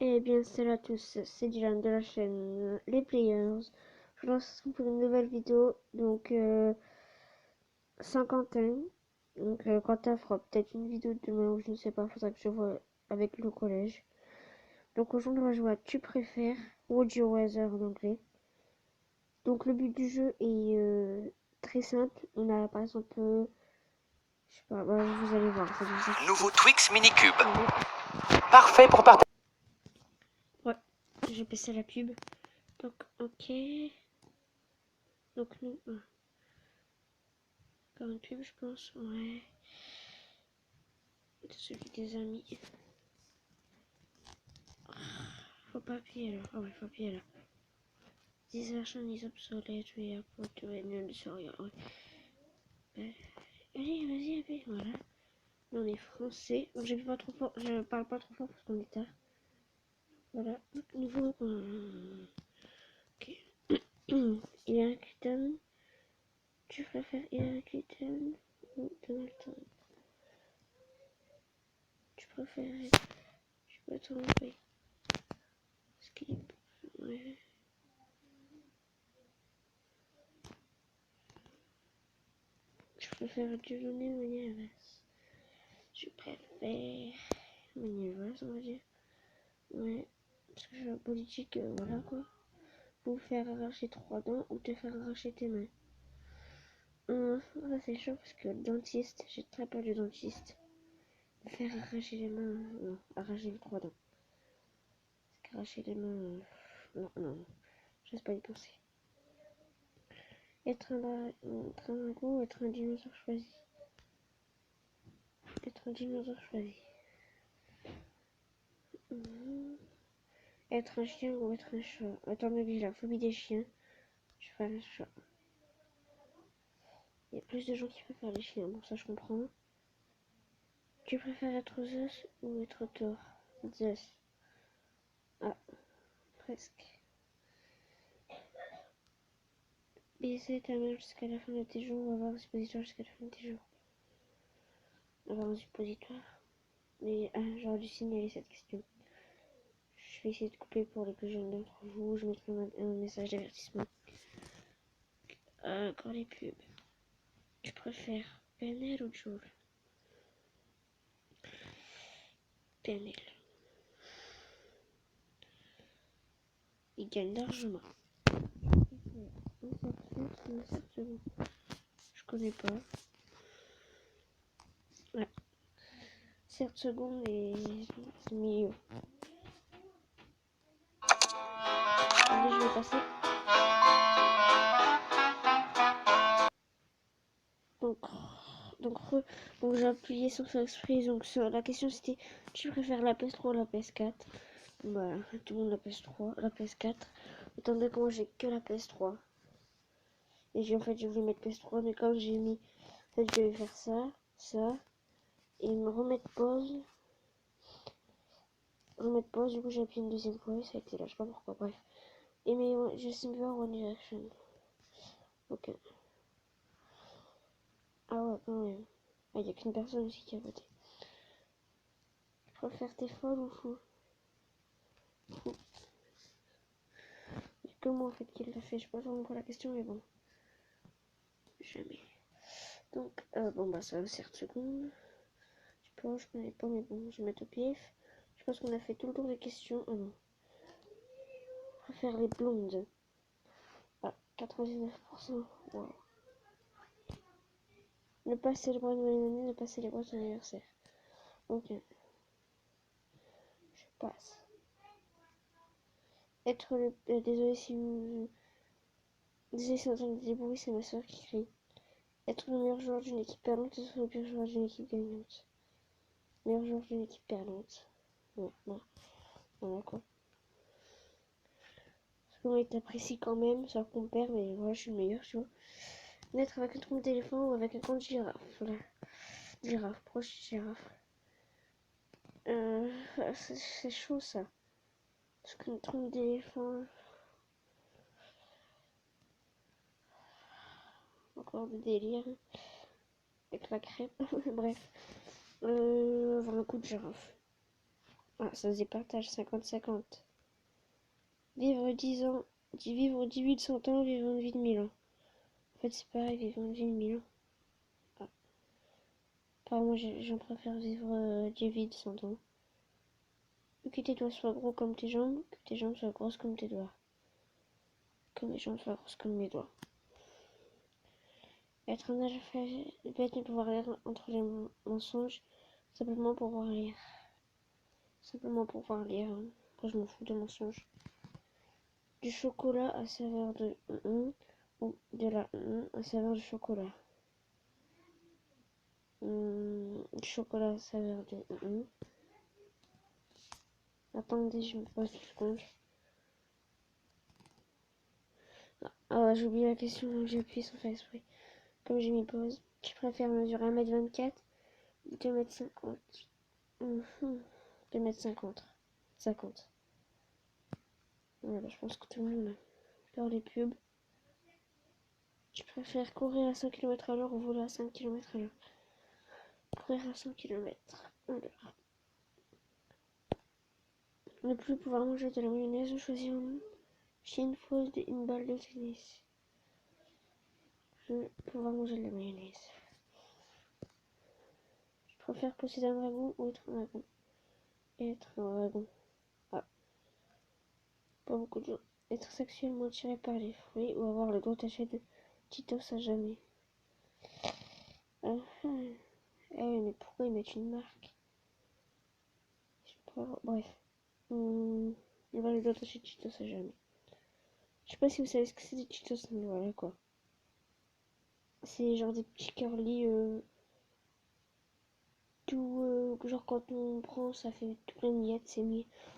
Eh bien, salut à tous, c'est Dylan de la chaîne Les Players. Je vous lance pour une nouvelle vidéo, donc cinquantaine. Donc Quentin fera peut-être une vidéo demain ou je ne sais pas, faudra que je vois avec le collège. Donc aujourd'hui on va jouer à Tu préfères, Would You Rather en anglais. Donc le but du jeu est très simple. On a par exemple, je sais pas, bah, vous allez voir. Nouveau Twix Minicube. Ouais, Parfait pour partager. j'ai baissé la pub. Donc ok. Donc nous... Encore une pub, je pense. Ouais. Celui des amis. Faut pas appuyer là. Ah ouais, faut appuyer là. This version is obsolete. We are put to a sorry. Ouais. Allez, vas-y, appuie. Voilà. Là, on est français. Donc, pas trop fort. Je parle pas trop fort parce qu'on est tard. Voilà. Nouveau. Ok. Hillary Clinton. Tu préfères Hillary Clinton ou Donald Trump? Tu préfères. Je peux tromper. Skip. Ouais. Je préfère Giovanni Manievas. Je préfère Manievas, on va dire. Ouais. Parce que la politique, voilà quoi. Vous faire arracher 3 dents ou te faire arracher tes mains. Ça c'est chaud parce que le dentiste, j'ai très peur du dentiste. Faire arracher les mains, non. Arracher les 3 dents. Parce qu'arracher les mains, non. J'ose pas y penser. Être un dragon ou être un dinosaure choisi. Être un dinosaure choisi. Être un chien ou être un chat. À ton avis, la phobie des chiens, je ferais un chat. Il y a plus de gens qui préfèrent les chiens, bon ça je comprends. Tu préfères être Zeus ou être Thor? Zeus. Ah, presque. Baiser ta mère jusqu'à la fin de tes jours ou avoir un suppositoire jusqu'à la fin de tes jours? Avoir un suppositoire. Mais j'aurais dû signaler cette question. Je vais essayer de couper pour les plus jeunes d'entre vous. Je mettrai un message d'avertissement. Encore les pubs. Tu préfères PNL ou Joule? PNL. Il gagne largement. Un cercle, je connais pas. Ouais. 7 secondes et milieu. Allez, je vais passer. Donc j'ai appuyé sur Freeze. Donc la question c'était, tu préfères la PS3 ou la PS4? Bah, tout le monde la PS3, la PS4. Étant donné que moi j'ai que la PS3. Et j'ai je voulais mettre PS3, mais quand j'ai mis, en fait je devais faire ça, et me remettre pause. Du coup j'ai appuyé une deuxième fois et ça a été là, je sais pas pourquoi, bref. Et mais Justin Bieber, One Direction. Ok. Ah ouais, quand même. Ah, y a qu'une personne aussi qui a voté. Je préfère t'es folle ou fou? Fou. Y'a que moi en fait qui l'a fait, je sais pas vraiment pour la question, mais bon. Jamais. Donc, bon bah ça va 7 secondes. Je pense, je connais pas, mais bon, je vais mettre au pif. Je pense qu'on a fait tout le tour des questions. Ah non. Je préfère les blondes. Ah, 99%. Wow. Ne pas célébrer une nouvelle année, ne pas célébrer son anniversaire. Ok. Je passe. Être le... désolé si vous... Désolé si vous entendez des bruits, c'est ma soeur qui crie. Être le meilleur joueur d'une équipe perdante, être le pire joueur d'une équipe gagnante. Meilleur joueur d'une équipe perdante. Non, d'accord. Parce qu'on t'apprécie quand même, sauf qu'on perd, mais voilà, je suis le meilleur, tu vois. Naître avec un trompe d'éléphant ou avec un compte girafe. Voilà. Girafe, proche girafe. C'est chaud ça. Parce qu'une trompe d'éléphant. Encore de délire. Avec la crêpe. Bref. Avoir un coup de girafe. Ah, ça se départage 50-50. Vivre 10 ans, vivre 10 000 100 ans, vivre une vie de 1000 ans. En fait, c'est pareil, vivre une vie de 1000 ans. Ah. Apparemment, j'en préfère vivre 10 vies de 100 ans. Que tes doigts soient gros comme tes jambes, que tes jambes soient grosses comme tes doigts. Que mes jambes soient grosses comme mes doigts. Être un analphabète mais pouvoir lire entre les mensonges, simplement pour pouvoir lire. Simplement pour pouvoir lire. Moi, je m'en fous des mensonges. Du chocolat à saveur de ou de la à saveur de chocolat. Du chocolat à saveur de Attendez, je me pose 2 secondes. Ah, j'ai oublié la question, donc j'ai appuyé sans faire exprès. Comme je m'y pose, je préfère mesurer 1m24 ou 2m50. 2m50. 50. Voilà, je pense que tout le monde a peur des pubs. Je préfère courir à 100 km/h ou voler à 5 km/h. Courir à 100 km/h. Ne plus pouvoir manger de la mayonnaise ou choisir une fois une balle de tennis. Je ne pouvoir manger de la mayonnaise. Je préfère posséder un dragon ou être un dragon. Être un dragon. Ah. Pas beaucoup de gens. Être sexuellement attiré par les fruits ou avoir le gros taché de Cheetos à jamais. Ah, ah. Eh oui, mais pourquoi ils mettent une marque? Bref. Avoir le gros taché de Cheetos à jamais. Je sais pas si vous savez ce que c'est des Cheetos, mais voilà quoi. C'est genre des petits curly tout genre quand on prend ça fait tout plein de miettes, c'est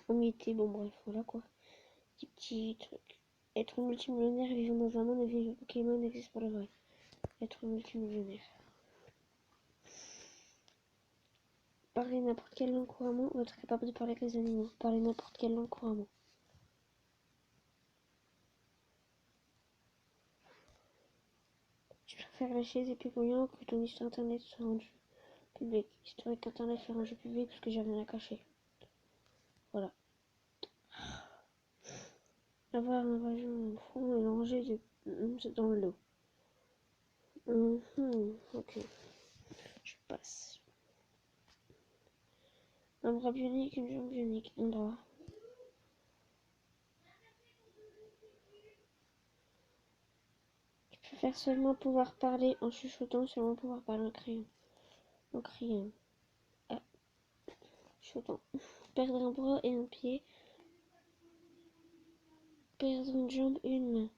emmietté, bon bref, voilà quoi. Des petits trucs. Être multimillionnaire et vivre dans un monde où les Pokémon existent pour le vrai. Être multimillionnaire. Parler n'importe quelle langue couramment ou être capable de parler avec les animaux. Parler n'importe quelle langue couramment. Je préfère la chaise et puis bouillant que ton histoire internet soit rendue public. Historique internet soit rendu public parce que j'ai rien à cacher. Voilà. Avoir un vagin au front et ranger dans le dos. Ok. Je passe. Un bras bionique, une jambe bionique, un bras. Je préfère seulement pouvoir parler en chuchotant, seulement pouvoir parler en criant. En criant. Ah, chuchotant. Perdre un bras et un pied. Perdre une jambe et une main.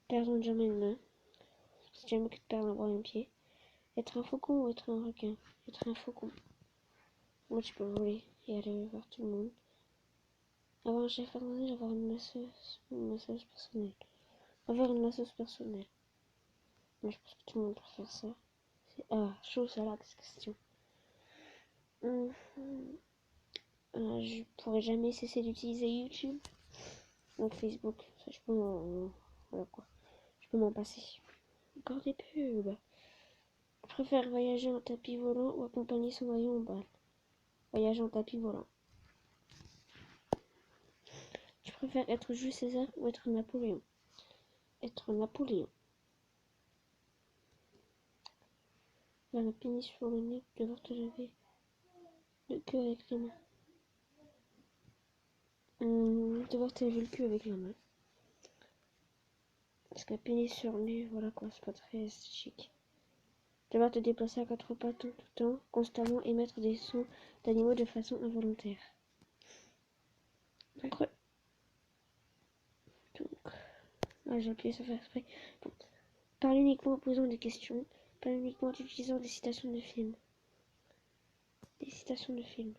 Perdre une jambe et une main. C'est jamais que de perdre un bras et un pied. Être un faucon ou être un requin. Être un faucon. Moi, tu peux voler et aller voir tout le monde. Avoir un chef personnel, avoir une masseuse personnelle. Avoir une masseuse personnelle. Mais je pense que tout le monde préfère ça. Ah, chaud salade, cette question. Je pourrais jamais cesser d'utiliser YouTube. Donc Facebook, ça je peux voilà quoi. Je peux m'en passer. Encore des pubs. Je préfère voyager en tapis volant ou accompagner Cendrillon en balle. Voyager en tapis volant. Je préfère être Jules César ou être Napoléon. Être Napoléon. Faire la pénis sur le nez, devoir te laver le cul avec la main. Devoir te laver le cul avec la main. Parce qu'un pénis sur le nez, voilà quoi, c'est pas très chic. Devoir te déplacer à 4 pattes tout le temps, constamment émettre des sons d'animaux de façon involontaire. Donc, j'ai appuyé sans faire exprès. Bon. Parle uniquement en posant des questions. Parle uniquement en utilisant des citations de films. Des citations de films.